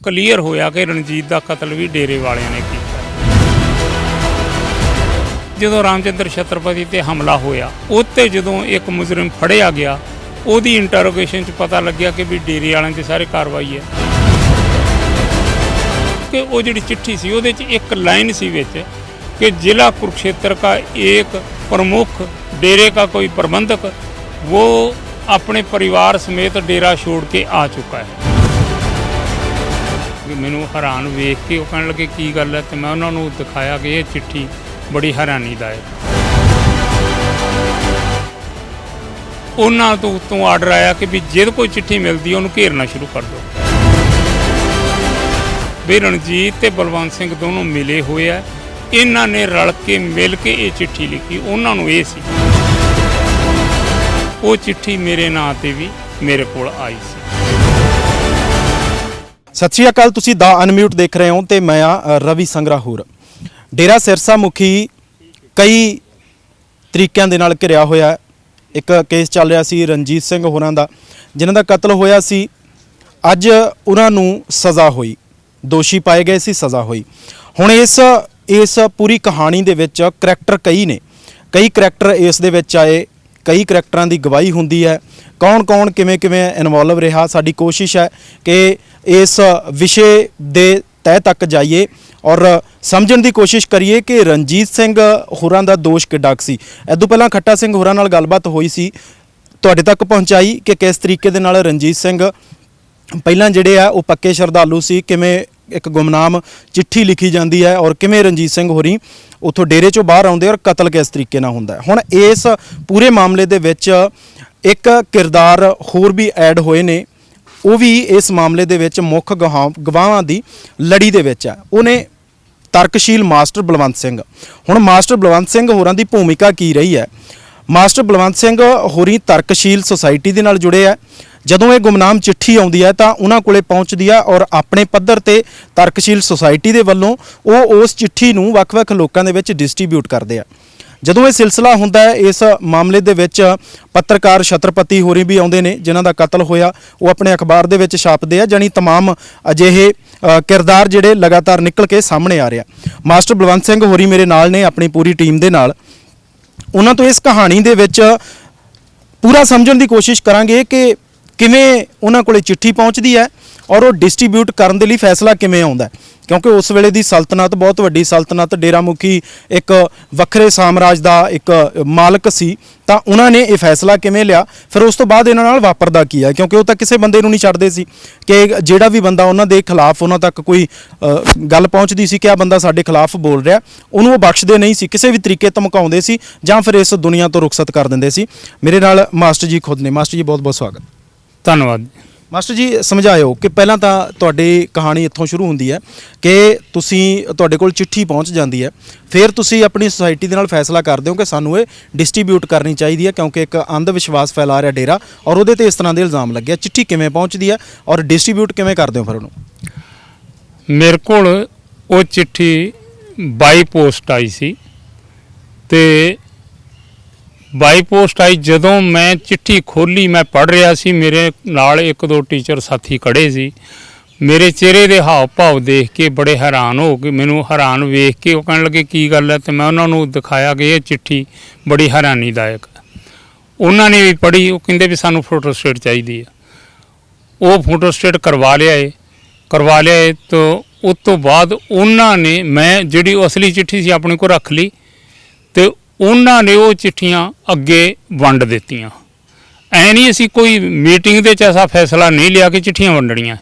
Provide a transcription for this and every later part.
Clear होया कि रणजीत का कतल भी डेरे वालियां ने किया। ਜਦੋਂ ਰਾਮਚੰਦਰ ਛਤਰਪਤੀ ਤੇ ਹਮਲਾ ਹੋਇਆ ਉੱਤੇ ਜਦੋਂ ਇੱਕ ਮੁਜਰਮ ਫੜਿਆ ਗਿਆ ਉਹਦੀ ਇੰਟਰੋਗੇਸ਼ਨ 'ਚ ਪਤਾ ਲੱਗਿਆ ਕਿ ਵੀ ਡੇਰੇ ਵਾਲਿਆਂ 'ਤੇ ਸਾਰੇ ਕਾਰਵਾਈ ਹੈ ਕਿ ਉਹ ਜਿਹੜੀ ਚਿੱਠੀ ਸੀ ਉਹਦੇ 'ਚ ਇੱਕ ਲਾइन ਸੀ ਵਿੱਚ कि जिला कुरुक्षेत्र का एक प्रमुख डेरे का कोई प्रबंधक वो अपने परिवार समेत डेरा छोड़ के आ चुका है। मैनू हैरान वेख के वो कहने लगे की गल है, तो मैं उन्होंने दिखाया कि ये चिट्ठी बड़ी हैरानीदायक। उन्होंने तो उत्तों आर्डर आया कि भी जो कोई चिट्ठी मिलती है उन्होंने घेरना शुरू कर दो। भी रणजीत ते बलवंत सिंह दोनों मिले हुए है, इन्हां ने रल के मिल के ये चिट्ठी लिखी। उन्होंने ये सी वो चिट्ठी मेरे नां ते भी मेरे कोल आई सी। सत श्री अकाल, तुसीं दा अनम्यूट देख रहे हो तो मैं रवि संगराहूर। डेरा सिरसा मुखी कई तरीकों के नाल घिरिया होया। एक केस चल रहा सी रणजीत सिंह होरां दा जिन्हां दा कतल होया सी। अज उन्हां नूं सज़ा हुई, दोषी पाए गए सी, सज़ा हुई। हुण इस पूरी कहानी दे विच करैक्टर कई ने, कई करैक्टर इस दे विच आए, कई करैक्टरां दी गवाही हुंदी है। कौन कौन किवें किवें इनवॉल्व रहा। साडी कोशिश है कि इस विषय दे तह तक जाइए और समझण दी कोशिश करिए कि रणजीत सिंह होरां दा दोष किड्डा सी। इदों पहलां खट्टा सिंह होरां नाल गलबात होई सी, तुहाडे तक पहुंचाई कि किस तरीके दे नाल रणजीत सिंह पहलां जिहड़े आ वो पक्के श्रद्धालू सी, किवें एक गुमनाम चिट्ठी लिखी जाती है और किवें रणजीत सिंह होरी उत्थों डेरे चों बाहर आउंदे और कतल किस तरीके नाल हुंदा है। हुण इस पूरे मामले दे विच एक किरदार होर भी ऐड होए ने, वो भी इस मामले दे विच मुख गवाहां दी लड़ी दे विच है। उहने तर्कशील मास्टर बलवंत सिंह, हुण मास्टर बलवंत सिंह होरां दी भूमिका की रही है। मास्टर बलवंत सिंह होरी तर्कशील सोसाइटी दे नाल जुड़े है। जदों ये गुमनाम चिट्ठी आउंदी है तो उन्हां कोले पहुँचदी है और अपने पद्धर ते तर्कशील सोसाइटी दे वल्लों वो उस चिट्ठी नूं वख-वख लोकां दे विच डिस्ट्रीब्यूट करदे आ। जदों ये सिलसिला हुंदा है इस मामले दे विच पत्रकार छत्रपति होरी भी आउंदे ने जिन्हां दा कतल होया, वो अपने अखबार दे विच छापदे आ। जानी तमाम अजिहे किरदार जिहड़े लगातार निकल के सामने आ रहा। मास्टर बलवंत सिंह होरी मेरे नाल ने अपनी पूरी टीम दे नाल। उन्हां तो इस कहानी दे विच पूरा समझण दी कोशिश करांगे कि किवें उन्हां कोले चिट्ठी पहुँचती है और वो डिस्ट्रीब्यूट करने लई फैसला किवें आउंदा है। क्योंकि उस वेले दी सल्तनत बहुत वड्डी सल्तनत, डेरा मुखी एक वखरे साम्राज का एक मालक सी, तो उन्होंने ये फैसला किवें लिया, फिर उस तो बाद इन्हां नाल वापरदा की है। क्योंकि वो तो किसी बंदे नूं नहीं छड्डदे सी कि जिहड़ा भी बंदा उन्हां दे खिलाफ उन्हां तक कोई गल पहुँचती सी कि आ बंदा साडे खिलाफ बोल रहा, उन्होंने वो बख्शदे नहीं सी, किसी भी तरीके धमकाउंदे सी जां फिर इस दुनिया तो रुखसत कर दिंदे सी। मेरे नाल मास्टर जी खुद ने। मास्टर जी बहुत बहुत स्वागत। धन्यवाद। मास्टर जी समझाओ कि पहला तो तुहाडी कहानी इत्थों शुरू होंदी है कि तुसीं तुहाडे कोल चिट्ठी पहुँच जाती है, फिर तुसीं अपनी सोसाइटी दे नाल फैसला करदे हो कि सानूं ये डिस्ट्रीब्यूट करनी चाहिए है क्योंकि एक अंध विश्वास फैला रहा डेरा और उहदे ते इस तरह के इल्ज़ाम लगे। चिट्ठी किवें पहुँचती है और डिस्ट्रीब्यूट किवें करदे हो फिर उहनूं? मेरे कोल वो चिट्ठी बाई पोस्ट आई सी ते बाई पोस्ट आई। जदों मैं चिट्ठी खोली मैं पढ़ रहा सी, मेरे नाल एक दो टीचर साथी खड़े सी। मेरे चेहरे के हाव भाव देख के बड़े हैरान हो गए, मैनू हैरान वेख के वो कहने लगे की गल है, तो मैं उन्होंने दिखाया कि ये चिट्ठी बड़ी हैरानीदायक है। उन्होंने भी पढ़ी, वो कहते भी सानू फोटोस्टेट चाहिए है। वो फोटोस्टेट करवा लिया तो उस तो बाद उन्होंने मैं जिहड़ी असली चिट्ठी सी अपने को रख ली तो उन्होंने वो चिट्ठियाँ अगे वंड दित्तियां। ऐ नहीं असी कोई मीटिंग दे ऐसा फैसला नहीं लिया कि चिट्ठियाँ वंडणियां,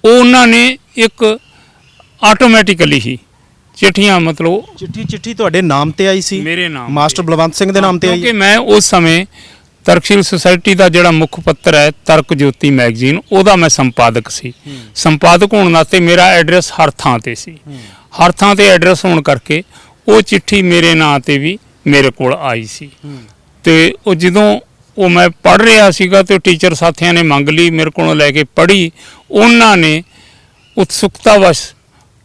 उन्होंने एक आटोमैटिकली ही चिट्ठियाँ मतलब चिट्ठी तुहाडे नाम ते आई सी? मेरे नाम, मास्टर बलवंत सिंह दे नाम ते आई। क्योंकि मैं उस समय तरकशील सोसाइटी का जिहड़ा मुख पत्र है तर्क ज्योति मैगजीन उहदा मैं संपादक सी। संपादक होने नाते मेरा एड्रैस हर थां ते सी, हर थां ते एड्रैस होने करके वो चिट्ठी मेरे नां ते भी मेरे कोल आई सी। तो जदों वो मैं पढ़ रहा सीगा तो टीचर साथियों ने मंग ली, मेरे को लैके पढ़ी। उन्होंने उत्सुकतावश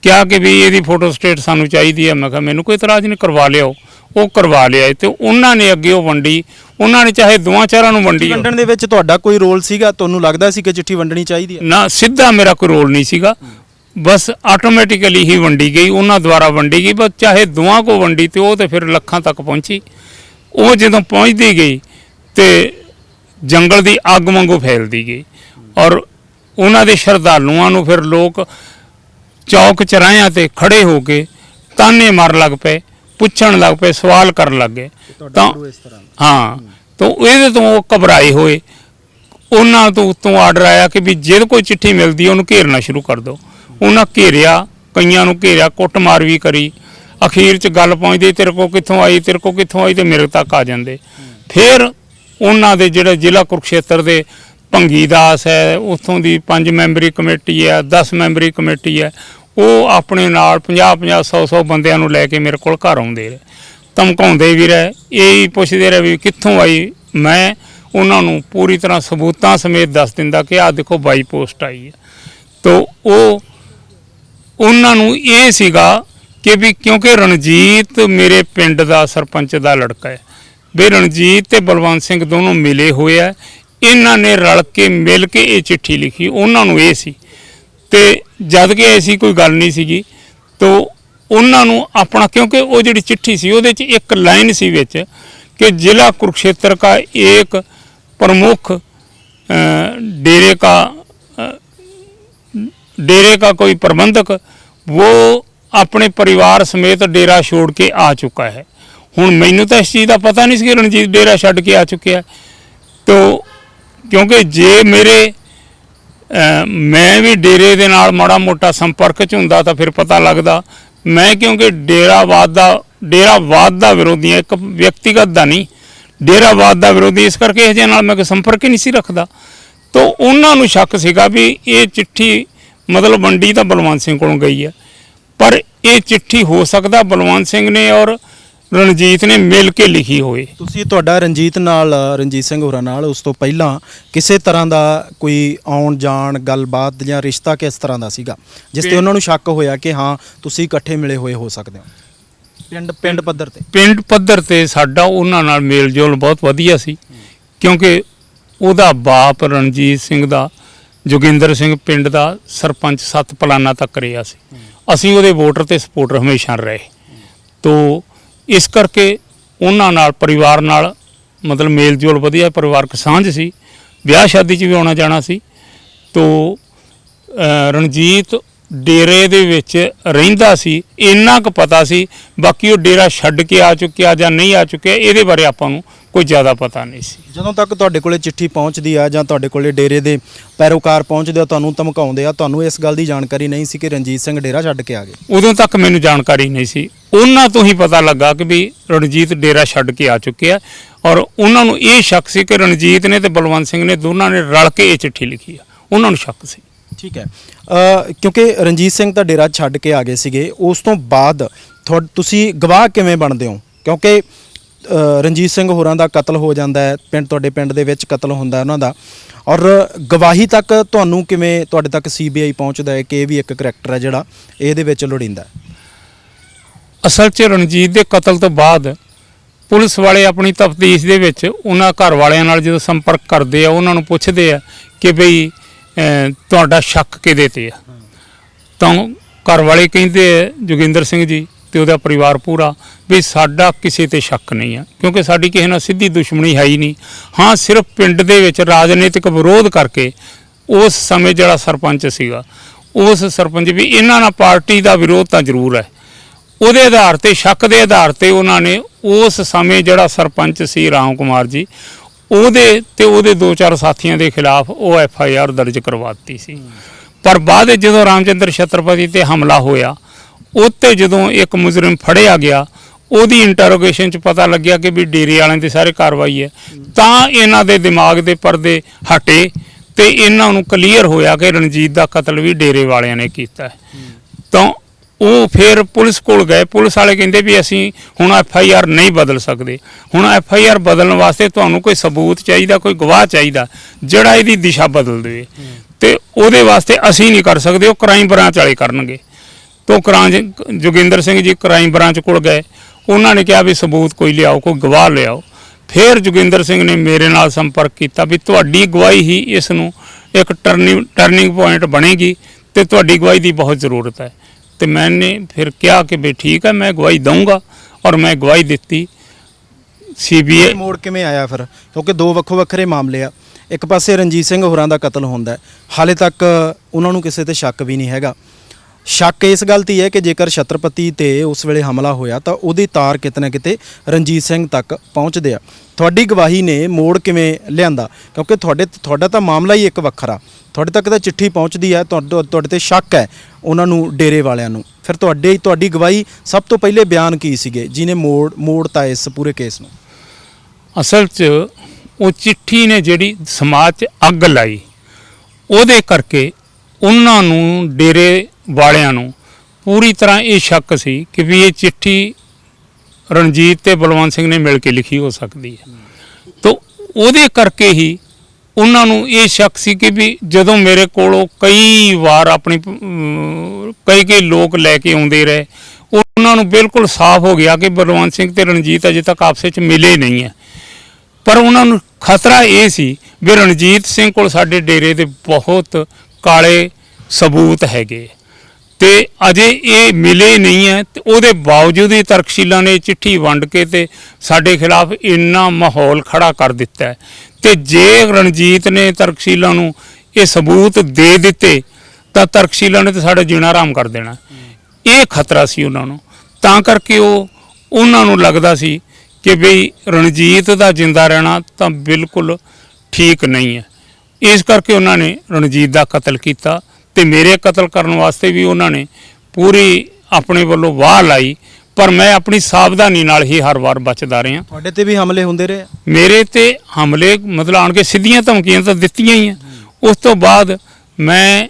क्या कि भी ये फोटोस्टेट सानू चाहिए है। मैं कहा मैनू कोई इतराज़ नहीं, करवा लियाओ। वो करवा लिया तो उन्होंने अगे वो वंडी, उन्होंने चाहे दोवां चारां नूं वंडी। वंडण दे विच तुहाडा कोई रोल सीगा? तुहानूं लगदा सी कि चिट्ठी वंडणी चाहिए? ना, सीधा मेरा कोई रोल नहीं सीगा। ਬਸ ਆਟੋਮੈਟਿਕਲੀ ਹੀ ਵੰਡੀ ਗਈ, ਉਹਨਾਂ ਦੁਆਰਾ ਵੰਡੀ ਗਈ। ਬਸ ਚਾਹੇ ਦੋਵਾਂ ਕੋ ਵੰਡੀ ਤੇ ਉਹ ਤੇ ਫਿਰ ਲੱਖਾਂ ਤੱਕ ਪਹੁੰਚੀ। ਉਹ ਜਦੋਂ ਪਹੁੰਚਦੀ ਗਈ ਤੇ ਜੰਗਲ ਦੀ ਅੱਗ ਵਾਂਗੂ ਫੈਲਦੀ ਗਈ, ਔਰ ਉਹਨਾਂ ਦੇ ਸ਼ਰਧਾਲੂਆਂ ਨੂੰ ਫਿਰ ਲੋਕ ਚੌਕ ਚੌਰਾਹਿਆਂ ਤੇ ਖੜੇ ਹੋ ਕੇ ਤਾਨੇ ਮਾਰਨ ਲੱਗ ਪਏ, ਪੁੱਛਣ ਲੱਗ ਪਏ, ਸਵਾਲ ਕਰਨ ਲੱਗ ਗਏ। ਤਾਂ ਹਾਂ, ਤਾਂ ਇਹਦੇ ਤੋਂ ਉਹ ਘਬਰਾਏ ਹੋਏ। ਉਹਨਾਂ ਤੋਂ ਉੱਤੋਂ ਆਰਡਰ ਆਇਆ ਕਿ ਵੀ ਜੇ ਕੋਈ ਚਿੱਠੀ ਮਿਲਦੀ ਉਹਨੂੰ ਘੇਰਨਾ ਸ਼ੁਰੂ ਕਰ ਦਿਓ। ਉਹਨਾਂ ਘੇਰਿਆ, ਕਈਆਂ ਨੂੰ ਘੇਰਿਆ, ਕੁੱਟਮਾਰ ਵੀ ਕਰੀ। ਅਖੀਰ 'ਚ ਗੱਲ ਪਹੁੰਚਦੀ, ਤੇਰੇ ਕੋਲ ਕਿੱਥੋਂ ਆਈ, ਤੇਰੇ ਕੋਲ ਕਿੱਥੋਂ ਆਈ, ਤੇ ਮੇਰੇ ਤੱਕ ਆ ਜਾਂਦੇ। ਫਿਰ ਉਹਨਾਂ ਦੇ ਜਿਹੜੇ ਜ਼ਿਲ੍ਹਾ ਕੁਰੂਕਸ਼ੇਤਰ ਦੇ ਭੰਗੀ ਦਾਸ ਹੈ, ਉੱਥੋਂ ਦੀ 5 ਮੈਂਬਰੀ ਕਮੇਟੀ ਹੈ, 10 ਮੈਂਬਰੀ ਕਮੇਟੀ ਹੈ, ਉਹ ਆਪਣੇ ਨਾਲ 50-50, 100-100 ਬੰਦਿਆਂ ਨੂੰ ਲੈ ਕੇ ਮੇਰੇ ਕੋਲ ਘਰ ਆਉਂਦੇ ਰਹੇ, ਧਮਕਾਉਂਦੇ ਵੀ ਰਹੇ, ਇਹ ਹੀ ਪੁੱਛਦੇ ਰਹੇ ਵੀ ਕਿੱਥੋਂ ਆਈ। ਮੈਂ ਉਹਨਾਂ ਨੂੰ ਪੂਰੀ ਤਰ੍ਹਾਂ ਸਬੂਤਾਂ ਸਮੇਤ ਦੱਸ ਦਿੰਦਾ ਕਿ ਆਹ ਦੇਖੋ ਬਾਈ ਪੋਸਟ ਆਈ ਹੈ। ਤੋ ਉਹਨਾਂ ਨੂੰ ਇਹ ਸੀਗਾ ਕਿ ਵੀ ਕਿਉਂਕਿ ਰਣਜੀਤ ਮੇਰੇ ਪਿੰਡ ਦਾ ਸਰਪੰਚ ਦਾ ਲੜਕਾ ਹੈ, ਵੀ ਰਣਜੀਤ ਤੇ ਬਲਵੰਤ ਸਿੰਘ ਦੋਨੋਂ ਮਿਲੇ ਹੋਏ ਆ, ਇਹਨਾਂ ਨੇ ਰਲ ਕੇ ਮਿਲ ਕੇ ਇਹ ਚਿੱਠੀ ਲਿਖੀ। ਉਹਨਾਂ ਨੂੰ ਇਹ ਸੀ, ਤੇ ਜਦ ਕਿ ਐਸੀ ਕੋਈ ਗੱਲ ਨਹੀਂ ਸੀਗੀ। ਤੋ ਉਹਨਾਂ ਨੂੰ ਆਪਣਾ, ਕਿਉਂਕਿ ਉਹ ਜਿਹੜੀ ਚਿੱਠੀ ਸੀ ਉਹਦੇ 'ਚ ਇੱਕ ਲਾਈਨ ਸੀ ਵਿੱਚ कि जिला कुरुक्षेत्र का एक प्रमुख डेरे का कोई प्रबंधक वो अपने परिवार समेत डेरा छोड़ के आ चुका है। हुण मैनू तो इस चीज़ का पता नहीं कि रणजीत डेरा छड्ड के आ चुके है। तो क्योंकि जे मेरे मैं भी डेरे दे नाल माड़ा मोटा संपर्क च हुंदा तो फिर पता लगता। मैं क्योंकि डेरावाद दा विरोधी है, एक व्यक्तिगत दा नहीं, डेरावाद दा विरोधी, इस करके इह नाल मैं कोई संपर्क ही नहीं सी रखदा। तो उन्हां नूं शक सीगा भी ये चिट्ठी मतलब वंडी तो बलवंत सिंह कोलों गई है, पर ये चिट्ठी हो सकता बलवंत सिंह ने और रणजीत ने मिल के लिखी होए। ਤੁਸੀਂ ਤੁਹਾਡਾ ਰਣਜੀਤ ਨਾਲ, ਰਣਜੀਤ ਸਿੰਘ ਹੋਰਾਂ ਨਾਲ ਉਸ ਤੋਂ ਪਹਿਲਾਂ ਕਿਸੇ ਤਰ੍ਹਾਂ ਦਾ ਕੋਈ ਆਉਣ ਜਾਣ ਗੱਲਬਾਤ ਜਾਂ ਰਿਸ਼ਤਾ ਕਿਸ ਤਰ੍ਹਾਂ ਦਾ ਸੀਗਾ ਜਿਸ ਤੇ ਉਹਨਾਂ ਨੂੰ ਸ਼ੱਕ ਹੋਇਆ ਕਿ ਹਾਂ ਤੁਸੀਂ ਇਕੱਠੇ ਮਿਲੇ ਹੋਏ ਹੋ ਸਕਦੇ ਹੋ? ਪਿੰਡ ਪੱਧਰ ਤੇ ਸਾਡਾ ਉਹਨਾਂ ਨਾਲ ਮੇਲ ਜੋਲ ਬਹੁਤ ਵਧੀਆ ਸੀ, ਕਿਉਂਕਿ ਉਹਦਾ ਬਾਪ ਰਣਜੀਤ ਸਿੰਘ ਦਾ, ਜੋਗਿੰਦਰ ਸਿੰਘ ਪਿੰਡ ਦਾ ਸਰਪੰਚ 7 ਪਲਾਨਾ ਤੱਕ ਰਿਹਾ ਸੀ। ਅਸੀਂ ਉਹਦੇ ਵੋਟਰ ਤੇ ਸਪੋਰਟਰ ਹਮੇਸ਼ਾ ਰਹੇ। ਤੋ ਇਸ ਕਰਕੇ ਉਹਨਾਂ ਨਾਲ ਪਰਿਵਾਰ ਨਾਲ ਮਤਲਬ ਮੇਲ ਜੋਲ ਵਧੀਆ, ਪਰਿਵਾਰਕ ਸਾਂਝ ਸੀ, ਵਿਆਹ ਸ਼ਾਦੀ 'ਚ ਵੀ ਆਉਣਾ ਜਾਣਾ ਸੀ। ਤੋ ਰਣਜੀਤ ਡੇਰੇ ਦੇ ਵਿੱਚ ਰਹਿੰਦਾ ਸੀ, ਇੰਨਾ ਕੁ ਪਤਾ ਸੀ। ਬਾਕੀ ਉਹ ਡੇਰਾ ਛੱਡ ਕੇ ਆ ਚੁੱਕਿਆ ਜਾਂ ਨਹੀਂ ਆ ਚੁੱਕਿਆ ਇਹਦੇ ਬਾਰੇ ਆਪਾਂ ਨੂੰ ਕੋਈ ਜ਼ਿਆਦਾ ਪਤਾ ਨਹੀਂ ਸੀ। ਜਦੋਂ ਤੱਕ ਤੁਹਾਡੇ ਕੋਲੇ ਚਿੱਠੀ ਪਹੁੰਚਦੀ ਆ ਜਾਂ ਤੁਹਾਡੇ ਕੋਲੇ ਡੇਰੇ ਦੇ ਪੈਰੋਕਾਰ ਪਹੁੰਚਦੇ ਆ, ਤੁਹਾਨੂੰ ਧਮਕਾਉਂਦੇ ਆ, ਤੁਹਾਨੂੰ ਇਸ ਗੱਲ ਦੀ ਜਾਣਕਾਰੀ ਨਹੀਂ ਸੀ ਕਿ ਰਣਜੀਤ ਸਿੰਘ ਡੇਰਾ ਛੱਡ ਕੇ ਆ ਗਏ? ਉਦੋਂ ਤੱਕ ਮੈਨੂੰ ਜਾਣਕਾਰੀ ਨਹੀਂ ਸੀ। ਉਹਨਾਂ ਤੋਂ ਹੀ ਪਤਾ ਲੱਗਾ ਕਿ ਵੀ ਰਣਜੀਤ ਡੇਰਾ ਛੱਡ ਕੇ ਆ ਚੁੱਕੇ ਆ, ਔਰ ਉਹਨਾਂ ਨੂੰ ਇਹ ਸ਼ੱਕ ਸੀ ਕਿ ਰਣਜੀਤ ਨੇ ਤੇ ਬਲਵੰਤ ਸਿੰਘ ਨੇ ਦੋਨਾਂ ਨੇ ਰਲ ਕੇ ਇਹ ਚਿੱਠੀ ਲਿਖੀ ਆ। ਉਹਨਾਂ ਨੂੰ ਸ਼ੱਕ ਸੀ। ਠੀਕ ਹੈ, ਕਿਉਂਕਿ ਰਣਜੀਤ ਸਿੰਘ ਤਾਂ ਡੇਰਾ ਛੱਡ ਕੇ ਆ ਗਏ ਸੀਗੇ, ਉਸ ਤੋਂ ਬਾਅਦ ਤੁਸੀਂ ਗਵਾਹ ਕਿਵੇਂ ਬਣਦੇ ਹੋ? ਕਿਉਂਕਿ ਰਣਜੀਤ ਸਿੰਘ ਹੋਰਾਂ ਦਾ ਕਤਲ ਹੋ ਜਾਂਦਾ ਹੈ, ਤੁਹਾਡੇ ਪਿੰਡ ਦੇ ਵਿੱਚ ਕਤਲ ਹੁੰਦਾ ਉਹਨਾਂ ਦਾ, ਔਰ ਗਵਾਹੀ ਤੱਕ ਤੁਹਾਨੂੰ ਕਿਵੇਂ, ਤੁਹਾਡੇ ਤੱਕ CBI ਪਹੁੰਚਦਾ ਹੈ ਕਿ ਇਹ ਵੀ ਇੱਕ ਕਰੈਕਟਰ ਹੈ ਜਿਹੜਾ ਇਹਦੇ ਵਿੱਚ ਲੋੜੀਂਦਾ? ਅਸਲ 'ਚ ਰਣਜੀਤ ਦੇ ਕਤਲ ਤੋਂ ਬਾਅਦ ਪੁਲਿਸ ਵਾਲੇ ਆਪਣੀ ਤਫਤੀਸ਼ ਦੇ ਵਿੱਚ ਉਹਨਾਂ ਘਰ ਵਾਲਿਆਂ ਨਾਲ ਜਦੋਂ ਸੰਪਰਕ ਕਰਦੇ ਆ, ਉਹਨਾਂ ਨੂੰ ਪੁੱਛਦੇ ਆ ਕਿ ਬਈ ਤੁਹਾਡਾ ਸ਼ੱਕ ਕਿਹਦੇ ਤੇ ਆ? ਤਾਂ ਘਰ ਵਾਲੇ ਕਹਿੰਦੇ ਜੋਗਿੰਦਰ ਸਿੰਘ ਜੀ ਤੇ ਉਹਦਾ ਪਰਿਵਾਰ ਪੂਰਾ ਵੀ ਸਾਡਾ ਕਿਸੇ ਤੇ ਸ਼ੱਕ ਨਹੀਂ ਆ, ਕਿਉਂਕਿ ਸਾਡੀ ਕਿਸੇ ਨਾਲ ਸਿੱਧੀ ਦੁਸ਼ਮਣੀ ਹੈ ਹੀ ਨਹੀਂ। ਹਾਂ, ਸਿਰਫ ਪਿੰਡ ਦੇ ਵਿੱਚ ਰਾਜਨੀਤਿਕ ਵਿਰੋਧ ਕਰਕੇ ਉਸ ਸਮੇਂ ਜਿਹੜਾ ਸਰਪੰਚ ਸੀਗਾ, ਉਸ ਸਰਪੰਚ ਵੀ ਇਹਨਾਂ ਨਾਲ ਪਾਰਟੀ ਦਾ ਵਿਰੋਧ ਤਾਂ ਜ਼ਰੂਰ ਹੈ, ਉਹਦੇ ਆਧਾਰ ਤੇ, ਸ਼ੱਕ ਦੇ ਆਧਾਰ ਤੇ ਉਹਨਾਂ ਨੇ ਉਸ ਸਮੇਂ ਜਿਹੜਾ ਸਰਪੰਚ ਸੀ ਰਾਮ ਕੁਮਾਰ ਜੀ, ਉਹਦੇ ਤੇ ਉਹਦੇ 2-4 ਸਾਥੀਆਂ ਦੇ ਖਿਲਾਫ ਉਹ FIR ਦਰਜ ਕਰਵਾ ਦਿੱਤੀ ਸੀ। ਪਰ ਬਾਅਦ ਵਿੱਚ ਜਦੋਂ ਰਾਮਚੰਦਰ ਛਤਰਪਤੀ ਤੇ ਹਮਲਾ ਹੋਇਆ, ਉੱਤੇ ਜਦੋਂ ਇੱਕ ਮੁਜਰਮ ਫੜਿਆ ਗਿਆ, ਉਹਦੀ ਇੰਟਰੋਗੇਸ਼ਨ 'ਚ ਪਤਾ ਲੱਗਿਆ ਕਿ ਵੀ ਡੇਰੇ ਵਾਲਿਆਂ ਦੀ ਸਾਰੇ ਕਾਰਵਾਈ ਹੈ, ਤਾਂ ਇਹਨਾਂ ਦੇ ਦਿਮਾਗ ਦੇ ਪਰਦੇ ਹਟੇ ਤੇ ਇਹਨਾਂ ਨੂੰ ਕਲੀਅਰ ਹੋਇਆ ਕਿ ਰਣਜੀਤ ਦਾ ਕਤਲ ਵੀ ਡੇਰੇ ਵਾਲਿਆਂ ਨੇ ਕੀਤਾ ਹੈ। ਤਾਂ ਉਹ ਫਿਰ ਪੁਲਿਸ ਕੋਲ ਗਏ। ਪੁਲਿਸ ਵਾਲੇ ਕਹਿੰਦੇ ਵੀ ਅਸੀਂ ਹੁਣ FIR ਨਹੀਂ ਬਦਲ ਸਕਦੇ, ਹੁਣ FIR ਬਦਲਣ ਵਾਸਤੇ ਤੁਹਾਨੂੰ ਕੋਈ ਸਬੂਤ ਚਾਹੀਦਾ, ਕੋਈ ਗਵਾਹ ਚਾਹੀਦਾ ਜਿਹੜਾ ਇਹਦੀ ਦਿਸ਼ਾ ਬਦਲ ਦੇਵੇ, ਤੇ ਉਹਦੇ ਵਾਸਤੇ ਅਸੀਂ ਨਹੀਂ ਕਰ ਸਕਦੇ, ਉਹ ਕ੍ਰਾਈਮ ਬ੍ਰਾਂਚ ਵਾਲੇ ਕਰਨਗੇ। ਤੋ ਜੋਗਿੰਦਰ ਸਿੰਘ ਜੀ ਕ੍ਰਾਈਮ ਬ੍ਰਾਂਚ ਕੋਲ ਗਏ, ਉਹਨਾਂ ਨੇ ਕਿਹਾ ਵੀ ਸਬੂਤ ਕੋਈ ਲਿਆਓ, ਕੋਈ ਗਵਾਹ ਲਿਆਓ। ਫਿਰ ਜੋਗਿੰਦਰ ਸਿੰਘ ਨੇ ਮੇਰੇ ਨਾਲ ਸੰਪਰਕ ਕੀਤਾ ਵੀ ਤੁਹਾਡੀ ਗਵਾਹੀ ਹੀ ਇਸ ਨੂੰ ਇੱਕ ਟਰਨਿੰਗ ਪੁਆਇੰਟ ਬਣੇਗੀ ਤੇ ਤੁਹਾਡੀ ਗਵਾਹੀ ਦੀ ਬਹੁਤ ਜ਼ਰੂਰਤ ਹੈ। ਤੇ मैंने फिर ਕਿਹਾ ਕਿ ਵੀ ਠੀਕ ਹੈ, ਮੈਂ ਗਵਾਹੀ ਦਊਂਗਾ ਔਰ ਮੈਂ ਗਵਾਹੀ ਦਿੱਤੀ। CBI ਮੋੜ ਕਿਵੇਂ ਆਇਆ ਫਿਰ, ਕਿਉਂਕਿ ਦੋ ਵੱਖੋ ਵੱਖਰੇ ਮਾਮਲੇ ਆ। ਇੱਕ ਪਾਸੇ ਰਣਜੀਤ ਸਿੰਘ ਹੋਰਾਂ ਦਾ ਕਤਲ ਹੁੰਦਾ ਹੈ, ਹਾਲੇ ਤੱਕ ਉਹਨਾਂ ਨੂੰ ਕਿਸੇ ਤੇ ਸ਼ੱਕ ਵੀ ਨਹੀਂ ਹੈਗਾ। ਸ਼ੱਕ ਇਸ ਗੱਲ 'ਤੇ ਹੈ ਕਿ ਜੇਕਰ ਛਤਰਪਤੀ ਤੇ ਉਸ ਵੇਲੇ ਹਮਲਾ ਹੋਇਆ ਤਾਂ ਉਹਦੀ ਤਾਰ ਕਿਤੇ ਨਾ ਕਿਤੇ ਰਣਜੀਤ ਸਿੰਘ ਤੱਕ ਪਹੁੰਚਦੇ ਆ। ਤੁਹਾਡੀ ਗਵਾਹੀ ਨੇ ਮੋੜ ਕਿਵੇਂ ਲਿਆਂਦਾ, ਕਿਉਂਕਿ ਤੁਹਾਡਾ ਤਾਂ ਮਾਮਲਾ ਹੀ ਇੱਕ ਵੱਖਰਾ, ਤੁਹਾਡੇ ਤੱਕ ਤਾਂ ਚਿੱਠੀ ਪਹੁੰਚਦੀ ਹੈ, ਤੁਹਾਡੇ ਤੇ ਸ਼ੱਕ ਹੈ ਉਹਨਾਂ ਨੂੰ, ਡੇਰੇ ਵਾਲਿਆਂ ਨੂੰ। ਫਿਰ ਤੁਹਾਡੀ ਗਵਾਹੀ ਸਭ ਤੋਂ ਪਹਿਲੇ ਬਿਆਨ ਕੀ ਸੀਗੇ ਜਿਹਨੇ ਮੋੜਤਾ ਇਸ ਪੂਰੇ ਕੇਸ ਨੂੰ? ਅਸਲ 'ਚ ਉਹ ਚਿੱਠੀ ਨੇ ਜਿਹੜੀ ਸਮਾਜ 'ਚ ਅੱਗ ਲਾਈ, ਉਹਦੇ ਕਰਕੇ ਉਹਨਾਂ ਨੂੰ, ਡੇਰੇ ਵਾਲਿਆਂ ਨੂੰ ਪੂਰੀ ਤਰ੍ਹਾਂ ਇਹ ਸ਼ੱਕ ਸੀ ਕਿ ਵੀ ਇਹ ਚਿੱਠੀ ਰਣਜੀਤ ਤੇ ਬਲਵੰਤ ਸਿੰਘ ਨੇ ਮਿਲ ਕੇ ਲਿਖੀ ਹੋ ਸਕਦੀ ਹੈ। ਤਾਂ ਉਹਦੇ ਕਰਕੇ ਹੀ ਉਹਨਾਂ ਨੂੰ ਇਹ ਸ਼ੱਕ ਸੀ ਕਿ ਵੀ ਜਦੋਂ ਮੇਰੇ ਕੋਲੋਂ ਕਈ ਵਾਰ ਆਪਣੀ ਕਈ ਲੋਕ ਲੈ ਕੇ ਆਉਂਦੇ ਰਹੇ, ਉਹਨਾਂ ਨੂੰ ਬਿਲਕੁਲ ਸਾਫ਼ ਹੋ ਗਿਆ ਕਿ ਬਲਵੰਤ ਸਿੰਘ ਤੇ ਰਣਜੀਤ ਅਜੇ ਤੱਕ ਆਪਸ ਵਿੱਚ ਮਿਲੇ ਨਹੀਂ ਹੈ। ਪਰ ਉਹਨਾਂ ਨੂੰ ਖਤਰਾ ਇਹ ਸੀ ਵੀ ਰਣਜੀਤ ਸਿੰਘ ਕੋਲ ਸਾਡੇ ਡੇਰੇ ਦੇ ਬਹੁਤ ਕਾਲੇ ਸਬੂਤ ਹੈਗੇ ਤੇ ਅਜੇ ਇਹ ਮਿਲੇ ਨਹੀਂ ਹੈ। ਤੇ ਉਹਦੇ ਬਾਵਜੂਦ ਹੀ ਤਰਕਸ਼ੀਲਾਂ ਨੇ ਚਿੱਠੀ ਵੰਡ ਕੇ ਤੇ ਸਾਡੇ ਖਿਲਾਫ ਇੰਨਾ ਮਾਹੌਲ ਖੜਾ ਕਰ ਦਿੱਤਾ ਹੈ। ਤੇ ਜੇ ਰਣਜੀਤ ਨੇ ਤਰਕਸ਼ੀਲਾਂ ਨੂੰ ਇਹ ਸਬੂਤ ਦੇ ਦਿੱਤੇ ਤਾਂ ਤਰਕਸ਼ੀਲਾਂ ਨੇ ਤਾਂ ਸਾਡਾ ਜੀਣਾ ਆਰਾਮ ਕਰ ਦੇਣਾ। ਇਹ ਖਤਰਾ ਸੀ ਉਹਨਾਂ ਨੂੰ, ਤਾਂ ਕਰਕੇ ਉਹਨਾਂ ਨੂੰ ਲੱਗਦਾ ਸੀ ਕਿ ਬਈ ਰਣਜੀਤ ਦਾ ਜਿੰਦਾ ਰਹਿਣਾ ਤਾਂ ਬਿਲਕੁਲ ਠੀਕ ਨਹੀਂ ਹੈ। ਇਸ ਕਰਕੇ ਉਹਨਾਂ ਨੇ ਰਣਜੀਤ ਦਾ ਕਤਲ ਕੀਤਾ ਤੇ ਮੇਰੇ ਕਤਲ ਕਰਨ ਵਾਸਤੇ ਵੀ ਉਹਨਾਂ ਨੇ ਪੂਰੀ ਆਪਣੇ ਵੱਲੋਂ ਵਾਹ ਲਾਈ। ਪਰ ਮੈਂ ਆਪਣੀ ਸਾਵਧਾਨੀ ਨਾਲ ਹੀ ਹਰ ਵਾਰ ਬਚਦਾ ਰਿਹਾ। ਤੁਹਾਡੇ ਤੇ ਵੀ ਹਮਲੇ ਹੁੰਦੇ ਰਹੇ? ਮੇਰੇ ਤੇ ਹਮਲੇ ਮਤਲਬ ਆਣ ਕੇ ਸਿੱਧੀਆਂ ਧਮਕੀਆਂ ਤਾਂ ਦਿੱਤੀਆਂ ਹੀ ਆ। ਉਸ ਤੋਂ ਬਾਅਦ ਮੈਂ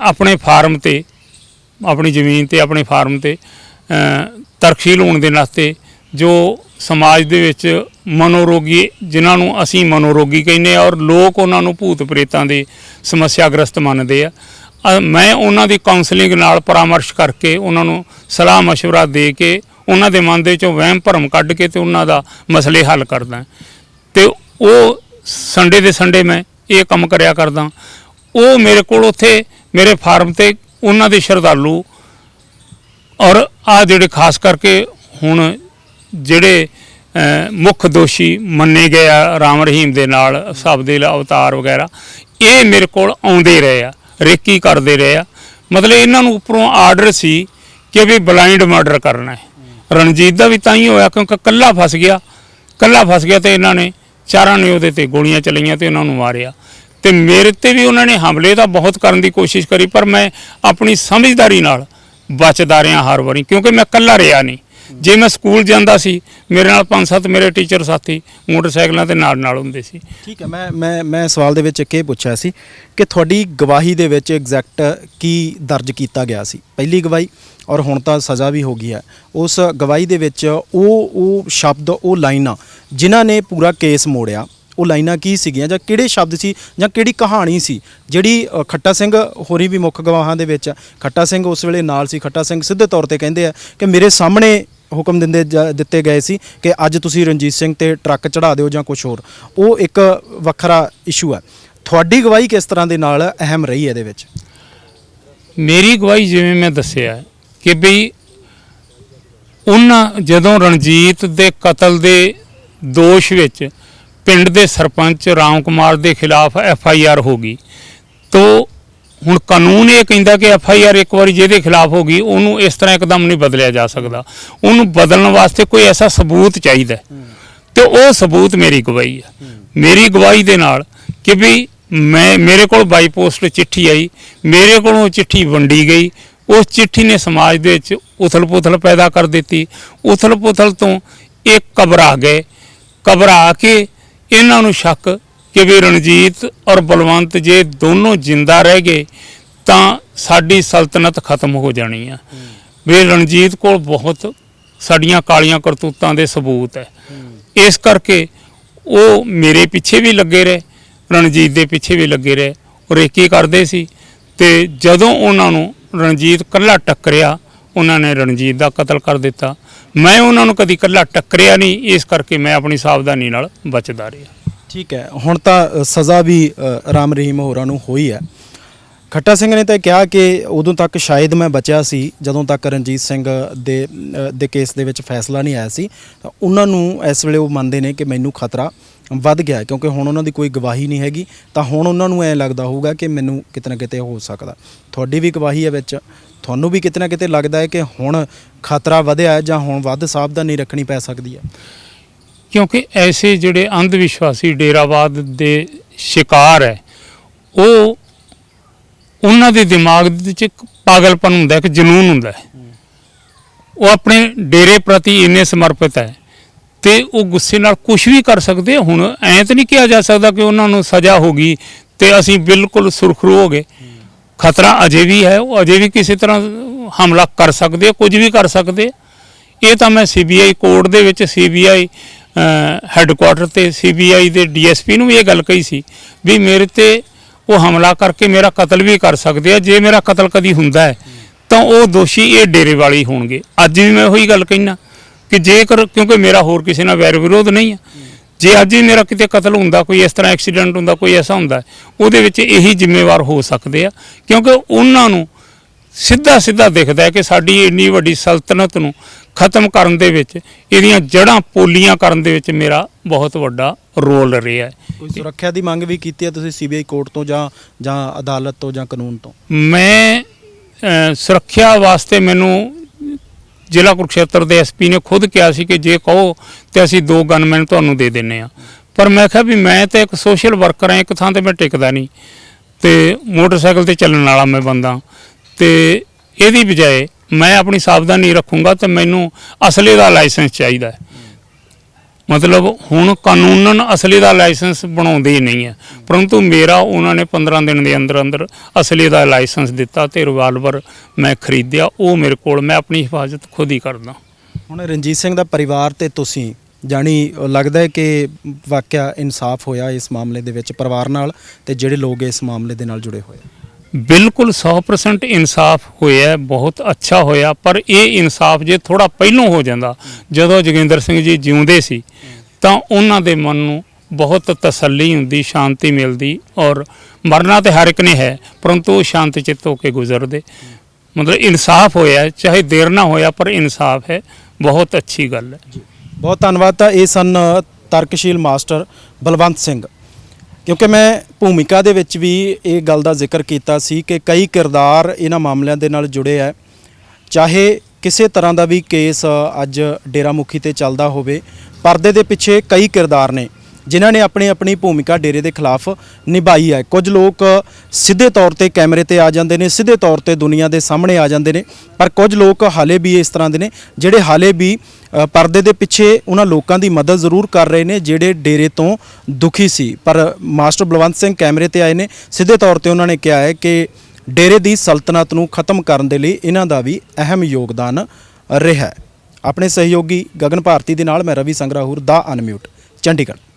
ਆਪਣੇ ਫਾਰਮ ਤੇ, ਆਪਣੀ ਜ਼ਮੀਨ ਤੇ, ਆਪਣੇ ਫਾਰਮ ਤੇ ਤਰਕਸ਼ੀਲ ਹੋਣ ਦੇ ਨਾਤੇ ਜੋ ਸਮਾਜ ਦੇ ਵਿੱਚ ਮਨੋਰੋਗੀ, ਜਿਨ੍ਹਾਂ ਨੂੰ ਅਸੀਂ ਮਨੋਰੋਗੀ ਕਹਿੰਦੇ ਆ ਔਰ ਲੋਕ ਉਹਨਾਂ ਨੂੰ ਭੂਤ ਪ੍ਰੇਤਾਂ ਦੇ ਸਮੱਸਿਆਗ੍ਰਸਤ ਮੰਨਦੇ ਆ, ਮੈਂ ਉਹਨਾਂ ਦੀ ਕਾਉਂਸਲਿੰਗ ਨਾਲ ਪਰਾਮਰਸ਼ ਕਰਕੇ ਉਹਨਾਂ ਨੂੰ ਸਲਾਹ ਮਸ਼ਵਰਾ ਦੇ ਕੇ ਉਹਨਾਂ ਦੇ ਮਨ ਦੇ ਵਿੱਚੋਂ ਵਹਿਮ ਭਰਮ ਕੱਢ ਕੇ ਤੇ ਉਹਨਾਂ ਦਾ ਮਸਲੇ ਹੱਲ ਕਰਦਾ। ਤੇ ਉਹ ਸੰਡੇ ਦੇ ਸੰਡੇ ਮੈਂ ਇਹ ਕੰਮ ਕਰਿਆ ਕਰਦਾ। ਉਹ ਮੇਰੇ ਕੋਲ ਉੱਥੇ ਮੇਰੇ ਫਾਰਮ ਤੇ ਉਹਨਾਂ ਦੇ ਸ਼ਰਧਾਲੂ ਔਰ ਆ ਜਿਹੜੇ ਖਾਸ ਕਰਕੇ ਹੁਣ ਜਿਹੜੇ ਮੁੱਖ ਦੋਸ਼ੀ ਮੰਨੇ ਗਏ ਆ ਰਾਮ ਰਹੀਮ ਦੇ ਨਾਲ, ਸਭ ਦੇ ਅਵਤਾਰ ਵਗੈਰਾ, ਇਹ ਮੇਰੇ ਕੋਲ ਆਉਂਦੇ ਰਹੇ ਆ, ਰੇਕੀ ਕਰਦੇ ਰਹੇ ਆ। ਮਤਲਬ ਇਹਨਾਂ ਨੂੰ ਉੱਪਰੋਂ ਆਰਡਰ ਸੀ ਕਿ ਵੀ ਬਲਾਈਂਡ ਮਰਡਰ ਕਰਨਾ ਹੈ। ਰਣਜੀਤ ਦਾ ਵੀ ਤਾਂ ਹੀ ਹੋਇਆ ਕਿਉਂਕਿ ਕੱਲਾ ਫਸ ਗਿਆ ਤੇ ਇਹਨਾਂ ਨੇ ਚਾਰਾਂ ਨੇ ਉਹਦੇ ਤੇ ਗੋਲੀਆਂ ਚਲਾਈਆਂ ਤੇ ਉਹਨਾਂ ਨੂੰ ਮਾਰਿਆ। ਤੇ ਮੇਰੇ ਤੇ ਵੀ ਉਹਨਾਂ ਨੇ ਹਮਲੇ ਤਾਂ ਬਹੁਤ ਕਰਨ ਦੀ ਕੋਸ਼ਿਸ਼ ਕਰੀ, ਪਰ ਮੈਂ ਆਪਣੀ ਸਮਝਦਾਰੀ ਨਾਲ ਬਚਦਾ ਰਿਹਾ ਹਰ ਵਾਰੀ, ਕਿਉਂਕਿ ਮੈਂ ਕੱਲਾ ਰਿਹਾ ਨਹੀਂ। ਜੇ ਮੈਂ ਸਕੂਲ ਜਾਂਦਾ ਸੀ ਮੇਰੇ ਨਾਲ 5-7 ਮੇਰੇ ਟੀਚਰ ਸਾਥੀ ਮੋਟਰਸਾਈਕਲਾਂ ਤੇ ਨਾਲ ਹੁੰਦੇ ਸੀ। ਠੀਕ ਹੈ, ਮੈਂ ਸਵਾਲ ਦੇ ਵਿੱਚ ਇੱਕ ਇਹ ਪੁੱਛਿਆ ਸੀ ਕਿ ਤੁਹਾਡੀ ਗਵਾਹੀ ਦੇ ਵਿੱਚ ਐਗਜ਼ੈਕਟ ਕੀ ਦਰਜ ਕੀਤਾ ਗਿਆ ਸੀ? ਪਹਿਲੀ ਗਵਾਹੀ ਔਰ ਹੁਣ ਤਾਂ ਸਜ਼ਾ ਵੀ ਹੋ ਗਈ ਹੈ, ਉਸ ਗਵਾਹੀ ਦੇ ਵਿੱਚ ਉਹ ਸ਼ਬਦ, ਉਹ ਲਾਈਨਾਂ ਜਿਨ੍ਹਾਂ ਨੇ ਪੂਰਾ ਕੇਸ ਮੋੜਿਆ, ਉਹ ਲਾਈਨਾਂ ਕੀ ਸੀਗੀਆਂ ਜਾਂ ਕਿਹੜੇ ਸ਼ਬਦ ਸੀ ਜਾਂ ਕਿਹੜੀ ਕਹਾਣੀ ਸੀ ਜਿਹੜੀ ਖੱਟਾ ਸਿੰਘ ਹੋਰੀ ਵੀ ਮੁੱਖ ਗਵਾਹਾਂ ਦੇ ਵਿੱਚ? ਖੱਟਾ ਸਿੰਘ ਉਸ ਵੇਲੇ ਨਾਲ ਸੀ। ਖੱਟਾ ਸਿੰਘ ਸਿੱਧੇ ਤੌਰ ਤੇ ਕਹਿੰਦੇ ਆ ਕਿ ਮੇਰੇ ਸਾਹਮਣੇ ਹੁਕਮ ਦਿੱਤੇ ਗਏ ਸੀ ਕਿ ਅੱਜ ਤੁਸੀਂ ਰਣਜੀਤ ਸਿੰਘ ਤੇ ਟਰੱਕ ਚੜਾ ਦਿਓ ਜਾਂ ਕੁਝ ਹੋਰ। ਉਹ ਇੱਕ ਵੱਖਰਾ ਇਸ਼ੂ ਹੈ। ਤੁਹਾਡੀ ਗਵਾਹੀ ਕਿਸ ਤਰ੍ਹਾਂ ਦੇ ਨਾਲ ਅਹਿਮ ਰਹੀ ਇਹਦੇ ਵਿੱਚ? ਮੇਰੀ ਗਵਾਹੀ ਜਿਵੇਂ ਮੈਂ ਦੱਸਿਆ ਕਿ ਬਈ ਉਹਨਾਂ ਜਦੋਂ ਰਣਜੀਤ ਦੇ ਕਤਲ ਦੇ ਦੋਸ਼ ਵਿੱਚ ਪਿੰਡ ਦੇ ਸਰਪੰਚ ਰਾਮ ਕੁਮਾਰ ਦੇ ਖਿਲਾਫ FIR ਹੋ ਗਈ, ਤੋ ਹੁਣ ਕਾਨੂੰਨ ਇਹ ਕਹਿੰਦਾ ਕਿ FIR ਇੱਕ ਵਾਰੀ ਜਿਹਦੇ ਖਿਲਾਫ ਹੋ ਗਈ ਉਹਨੂੰ ਇਸ ਤਰ੍ਹਾਂ ਇੱਕਦਮ ਨਹੀਂ ਬਦਲਿਆ ਜਾ ਸਕਦਾ। ਉਹਨੂੰ ਬਦਲਣ ਵਾਸਤੇ ਕੋਈ ਐਸਾ ਸਬੂਤ ਚਾਹੀਦਾ ਤੇ ਉਹ ਸਬੂਤ ਮੇਰੀ ਗਵਾਹੀ ਹੈ। ਮੇਰੀ ਗਵਾਹੀ ਦੇ ਨਾਲ ਕਿ ਵੀ ਮੇਰੇ ਕੋਲ ਬਾਈ ਪੋਸਟ ਚਿੱਠੀ ਆਈ, ਮੇਰੇ ਕੋਲੋਂ ਚਿੱਠੀ ਵੰਡੀ ਗਈ, ਉਸ ਚਿੱਠੀ ਨੇ ਸਮਾਜ ਦੇ ਵਿੱਚ ਉਥਲ ਪੁਥਲ ਪੈਦਾ ਕਰ ਦਿੱਤੀ। ਉਥਲ ਪੁਥਲ ਤੋਂ ਇਹ ਘਬਰਾ ਕੇ ਇਹਨਾਂ ਨੂੰ ਸ਼ੱਕ ਕਿ ਵੀ ਰਣਜੀਤ ਔਰ ਬਲਵੰਤ ਜੇ ਦੋਨੋਂ ਜਿੰਦਾ ਰਹਿ ਗਏ ਤਾਂ ਸਾਡੀ ਸਲਤਨਤ ਖਤਮ ਹੋ ਜਾਣੀ ਆ। ਵੀ ਰਣਜੀਤ ਕੋਲ ਬਹੁਤ ਸਾਡੀਆਂ ਕਾਲੀਆਂ ਕਰਤੂਤਾਂ ਦੇ ਸਬੂਤ ਹੈ। ਇਸ ਕਰਕੇ ਉਹ ਮੇਰੇ ਪਿੱਛੇ ਵੀ ਲੱਗੇ ਰਹੇ, ਰਣਜੀਤ ਦੇ ਪਿੱਛੇ ਵੀ ਲੱਗੇ ਰਹੇ, ਉਹ ਰੇਕੀ ਕਰਦੇ ਸੀ। ਤੇ ਜਦੋਂ ਉਹਨਾਂ ਨੂੰ ਰਣਜੀਤ ਇਕੱਲਾ ਟੱਕਰਿਆ, ਉਹਨਾਂ ਨੇ ਰਣਜੀਤ ਦਾ ਕਤਲ ਕਰ ਦਿੱਤਾ। ਮੈਂ ਉਹਨਾਂ ਨੂੰ ਕਦੀ ਇਕੱਲਾ ਟੱਕਰਿਆ ਨਹੀਂ, ਇਸ ਕਰਕੇ ਮੈਂ ਆਪਣੀ ਸਾਵਧਾਨੀ ਨਾਲ ਬਚਦਾ ਰਿਹਾ। ਠੀਕ ਹੈ, ਹੁਣ ਤਾਂ ਸਜ਼ਾ ਵੀ ਰਾਮ ਰਹੀਮ ਹੋਰਾਂ ਨੂੰ ਹੋਈ ਹੈ। ਖੱਟਾ ਸਿੰਘ ਨੇ ਤਾਂ ਕਿਹਾ ਕਿ ਉਦੋਂ ਤੱਕ ਸ਼ਾਇਦ ਮੈਂ ਬਚਿਆ ਸੀ ਜਦੋਂ ਤੱਕ ਰਣਜੀਤ ਸਿੰਘ ਦੇ ਕੇਸ ਦੇ ਵਿੱਚ ਫੈਸਲਾ ਨਹੀਂ ਆਇਆ ਸੀ। ਤਾਂ ਉਹਨਾਂ ਨੂੰ ਇਸ ਵੇਲੇ ਉਹ ਮੰਨਦੇ ਨੇ ਕਿ ਮੈਨੂੰ ਖਤਰਾ ਵੱਧ ਗਿਆ ਹੈ, ਕਿਉਂਕਿ ਹੁਣ ਉਹਨਾਂ ਦੀ ਕੋਈ ਗਵਾਹੀ ਨਹੀਂ ਹੈਗੀ। ਤਾਂ ਹੁਣ ਉਹਨਾਂ ਨੂੰ ਐਂ ਲੱਗਦਾ ਹੋਊਗਾ ਕਿ ਮੈਨੂੰ ਕਿਤੇ ਨਾ ਕਿਤੇ ਹੋ ਸਕਦਾ। ਤੁਹਾਡੀ ਵੀ ਗਵਾਹੀ ਹੈ ਵਿੱਚ, ਤੁਹਾਨੂੰ ਵੀ ਕਿਤੇ ਨਾ ਕਿਤੇ ਲੱਗਦਾ ਹੈ ਕਿ ਹੁਣ ਖਤਰਾ ਵਧਿਆ ਹੈ ਜਾਂ ਹੁਣ ਵੱਧ ਸਾਵਧਾਨੀ ਰੱਖਣੀ ਪੈ ਸਕਦੀ ਹੈ? ਕਿਉਂਕਿ ਐਸੇ ਜਿਹੜੇ ਅੰਧ ਵਿਸ਼ਵਾਸੀ ਡੇਰਾਵਾਦ ਦੇ ਸ਼ਿਕਾਰ ਹੈ, ਉਹ ਉਹਨਾਂ ਦੇ ਦਿਮਾਗ ਦੇ ਵਿੱਚ ਇੱਕ ਪਾਗਲਪਨ ਹੁੰਦਾ, ਇੱਕ ਜਨੂਨ ਹੁੰਦਾ ਹੈ। ਉਹ ਆਪਣੇ ਡੇਰੇ ਪ੍ਰਤੀ ਇੰਨੇ ਸਮਰਪਿਤ ਹੈ ਤੇ ਉਹ ਗੁੱਸੇ ਨਾਲ ਕੁਝ ਵੀ ਕਰ ਸਕਦੇ। ਹੁਣ ਐਂ ਤਾਂ ਨਹੀਂ ਕਿਹਾ ਜਾ ਸਕਦਾ ਕਿ ਉਹਨਾਂ ਨੂੰ ਸਜ਼ਾ ਹੋ ਗਈ ਤੇ ਅਸੀਂ ਬਿਲਕੁਲ ਸੁਰਖਰੂ ਹੋ ਗਏ। ਖਤਰਾ ਅਜੇ ਵੀ ਹੈ, ਉਹ ਅਜੇ ਵੀ ਕਿਸੇ ਤਰ੍ਹਾਂ ਹਮਲਾ ਕਰ ਸਕਦੇ ਆ, ਕੁਝ ਵੀ ਕਰ ਸਕਦੇ। ਇਹ ਤਾਂ ਮੈਂ CBI ਕੋਰਟ ਦੇ ਵਿੱਚ CBI ਹੈੱਡਕੁਆਟਰ ਤੇ CBI ਦੇ DSP ਨੂੰ ਵੀ ਇਹ ਗੱਲ ਕਹੀ ਸੀ ਵੀ ਮੇਰੇ ਤੇ ਉਹ ਹਮਲਾ ਕਰਕੇ ਮੇਰਾ ਕਤਲ ਵੀ ਕਰ ਸਕਦੇ ਆ। ਜੇ ਮੇਰਾ ਕਤਲ ਕਦੀ ਹੁੰਦਾ ਹੈ ਤਾਂ ਉਹ ਦੋਸ਼ੀ ਇਹ ਡੇਰੇ ਵਾਲੇ ਹੀ ਹੋਣਗੇ। ਅੱਜ ਵੀ ਮੈਂ ਉਹੀ ਗੱਲ ਕਹਿਣਾ ਕਿ ਜੇਕਰ, ਕਿਉਂਕਿ ਮੇਰਾ ਹੋਰ ਕਿਸੇ ਨਾਲ ਵੈਰ ਵਿਰੋਧ ਨਹੀਂ ਹੈ, ਜੇ ਅੱਜ ਹੀ ਮੇਰਾ ਕਿਤੇ ਕਤਲ ਹੁੰਦਾ, ਕੋਈ ਇਸ ਤਰ੍ਹਾਂ ਐਕਸੀਡੈਂਟ ਹੁੰਦਾ, ਕੋਈ ਐਸਾ ਹੁੰਦਾ, ਉਹਦੇ ਵਿੱਚ ਇਹੀ ਜ਼ਿੰਮੇਵਾਰ ਹੋ ਸਕਦੇ ਆ। ਕਿਉਂਕਿ ਉਹਨਾਂ ਨੂੰ ਸਿੱਧਾ ਦਿਖਦਾ ਹੈ ਕਿ ਸਾਡੀ ਇੰਨੀ ਵੱਡੀ ਸਲਤਨਤ ਨੂੰ ਖਤਮ ਕਰਨ ਦੇ ਵਿੱਚ, ਇਹਦੀਆਂ ਜੜ੍ਹਾਂ ਪੋਲੀਆਂ ਕਰਨ ਦੇ ਵਿੱਚ ਮੇਰਾ ਬਹੁਤ ਵੱਡਾ ਰੋਲ ਰਿਹਾ ਹੈ। ਕੋਈ ਸੁਰੱਖਿਆ ਦੀ ਮੰਗ ਵੀ ਕੀਤੀ ਹੈ ਤੁਸੀਂ CBI ਕੋਰਟ ਤੋਂ ਜਾਂ ਅਦਾਲਤ ਤੋਂ ਜਾਂ ਕਾਨੂੰਨ ਤੋਂ? ਮੈਂ ਸੁਰੱਖਿਆ ਵਾਸਤੇ ਮੈਨੂੰ ਜ਼ਿਲ੍ਹਾ ਕੁਰੂਕਸ਼ੇਤਰ ਦੇ SP ਨੇ ਖੁਦ ਕਿਹਾ ਸੀ ਕਿ ਜੇ ਕਹੋ ਤੇ ਅਸੀਂ 2 ਗਨਮੈਨ ਤੁਹਾਨੂੰ ਦੇ ਦਿੰਨੇ ਆ। ਪਰ ਮੈਂ ਕਿਹਾ ਵੀ ਮੈਂ ਤਾਂ ਇੱਕ ਸੋਸ਼ਲ ਵਰਕਰ ਹਾਂ, ਇੱਕ ਥਾਂ ਤੇ ਮੈਂ ਟਿਕਦਾ ਨਹੀਂ ਤੇ ਮੋਟਰਸਾਈਕਲ ਤੇ ਚੱਲਣ ਵਾਲਾ ਮੈਂ ਬੰਦਾ, ਤੇ ਇਹਦੀ ਬਜਾਏ ਮੈਂ ਆਪਣੀ ਸਾਵਧਾਨੀ ਰੱਖੂੰਗਾ ਤੇ ਮੈਨੂੰ ਅਸਲੇ ਦਾ ਲਾਇਸੈਂਸ ਚਾਹੀਦਾ ਹੈ। ਮਤਲਬ ਹੁਣ ਕਾਨੂੰਨਨ ਅਸਲੇ ਦਾ ਲਾਇਸੈਂਸ ਬਣਾਉਂਦੇ ਹੀ ਨਹੀਂ ਹੈ, ਪਰੰਤੂ ਮੇਰਾ ਉਹਨਾਂ ਨੇ 15 ਦਿਨ ਦੇ ਅੰਦਰ ਅਸਲੇ ਦਾ ਲਾਇਸੈਂਸ ਦਿੱਤਾ ਤੇ ਰਿਵਾਲਵਰ ਮੈਂ ਖਰੀਦਿਆ। ਉਹ ਮੇਰੇ ਕੋਲ, ਮੈਂ ਆਪਣੀ ਹਿਫਾਜ਼ਤ ਖੁਦ ਹੀ ਕਰਦਾ। ਹੁਣ ਰਣਜੀਤ ਸਿੰਘ ਦਾ ਪਰਿਵਾਰ ਤੇ ਤੁਸੀਂ, ਜਾਣੀ ਲੱਗਦਾ ਹੈ ਕਿ ਵਾਕਿਆ ਇਨਸਾਫ ਹੋਇਆ ਇਸ ਮਾਮਲੇ ਦੇ ਵਿੱਚ ਪਰਿਵਾਰ ਨਾਲ ਤੇ ਜਿਹੜੇ ਲੋਕ ਇਸ ਮਾਮਲੇ ਦੇ ਨਾਲ ਜੁੜੇ ਹੋਏ? ਬਿਲਕੁਲ 100% ਇਨਸਾਫ ਹੋਇਆ, ਬਹੁਤ ਅੱਛਾ ਹੋਇਆ। ਪਰ ਇਹ ਇਨਸਾਫ ਜੇ ਥੋੜਾ ਪਹਿਲੋਂ ਹੋ ਜਾਂਦਾ, ਜਦੋਂ ਜੋਗਿੰਦਰ ਸਿੰਘ ਜੀ ਜਿਉਂਦੇ ਸੀ, ਤਾਂ ਉਹਨਾਂ ਦੇ ਮਨ ਨੂੰ ਬਹੁਤ ਤਸੱਲੀ ਹੁੰਦੀ, ਸ਼ਾਂਤੀ ਮਿਲਦੀ। ਔਰ ਮਰਨਾ ਤੇ ਹਰ ਇੱਕ ਨੇ ਹੈ, ਪਰੰਤੂ ਉਹ ਸ਼ਾਂਤ ਚਿੱਤ ਹੋ ਕੇ ਗੁਜ਼ਰਦੇ। ਮਤਲਬ ਇਨਸਾਫ ਹੋਇਆ, ਚਾਹੇ ਦੇਰ ਨਾ ਹੋਇਆ, ਪਰ ਇਨਸਾਫ ਹੈ। ਬਹੁਤ ਅੱਛੀ ਗੱਲ ਹੈ। ਬਹੁਤ ਧੰਨਵਾਦ। ਤਾਂ ਇਹ ਸਨ ਤਰਕਸ਼ੀਲ ਮਾਸਟਰ ਬਲਵੰਤ ਸਿੰਘ। ਕਿਉਂਕਿ ਮੈਂ ਭੂਮਿਕਾ ਦੇ ਵਿੱਚ ਵੀ ਇਹ ਗੱਲ ਦਾ ਜ਼ਿਕਰ ਕੀਤਾ ਸੀ ਕਿ ਕਈ ਕਿਰਦਾਰ ਇਹਨਾਂ ਮਾਮਲਿਆਂ ਦੇ ਨਾਲ ਜੁੜੇ ਹੈ। ਚਾਹੇ ਕਿਸੇ ਤਰ੍ਹਾਂ ਦਾ ਵੀ ਕੇਸ ਅੱਜ ਡੇਰਾ ਮੁਖੀ ਤੇ ਚੱਲਦਾ ਹੋਵੇ, ਪਰਦੇ ਦੇ ਪਿੱਛੇ ਕਈ ਕਿਰਦਾਰ ਨੇ ਜਿਨ੍ਹਾਂ ਨੇ ਆਪਣੀ ਭੂਮਿਕਾ ਡੇਰੇ ਦੇ ਖਿਲਾਫ ਨਿਭਾਈ ਹੈ। ਕੁਝ ਲੋਕ ਸਿੱਧੇ ਤੌਰ ਤੇ ਕੈਮਰੇ ਤੇ ਆ ਜਾਂਦੇ ਨੇ, ਸਿੱਧੇ ਤੌਰ ਤੇ ਦੁਨੀਆ ਦੇ ਸਾਹਮਣੇ ਆ ਜਾਂਦੇ ਨੇ, ਪਰ ਕੁਝ ਲੋਕ ਹਾਲੇ ਵੀ ਇਸ ਤਰ੍ਹਾਂ ਦੇ ਨੇ ਜਿਹੜੇ ਹਾਲੇ ਵੀ ਪਰਦੇ ਦੇ ਪਿੱਛੇ ਉਹਨਾਂ ਲੋਕਾਂ ਦੀ ਮਦਦ ਜ਼ਰੂਰ ਕਰ ਰਹੇ ਨੇ ਜਿਹੜੇ ਡੇਰੇ ਤੋਂ ਦੁਖੀ ਸੀ। ਪਰ ਮਾਸਟਰ ਬਲਵੰਤ ਸਿੰਘ ਕੈਮਰੇ ਤੇ ਆਏ ਨੇ, ਸਿੱਧੇ ਤੌਰ ਤੇ ਉਹਨਾਂ ਨੇ ਕਿਹਾ ਹੈ ਕਿ ਡੇਰੇ ਦੀ ਸਲਤਨਤ ਨੂੰ ਖਤਮ ਕਰਨ ਦੇ ਲਈ ਇਹਨਾਂ ਦਾ ਵੀ ਅਹਿਮ ਯੋਗਦਾਨ ਰਿਹਾ ਹੈ। ਆਪਣੇ ਸਹਿਯੋਗੀ ਗਗਨ ਭਾਰਤੀ ਦੇ ਨਾਲ ਮੈਂ ਰਵੀ ਸੰਗਰਾਹੁਰ, ਦਾ ਅਨਮਿਊਟ, ਚੰਡੀਗੜ੍ਹ।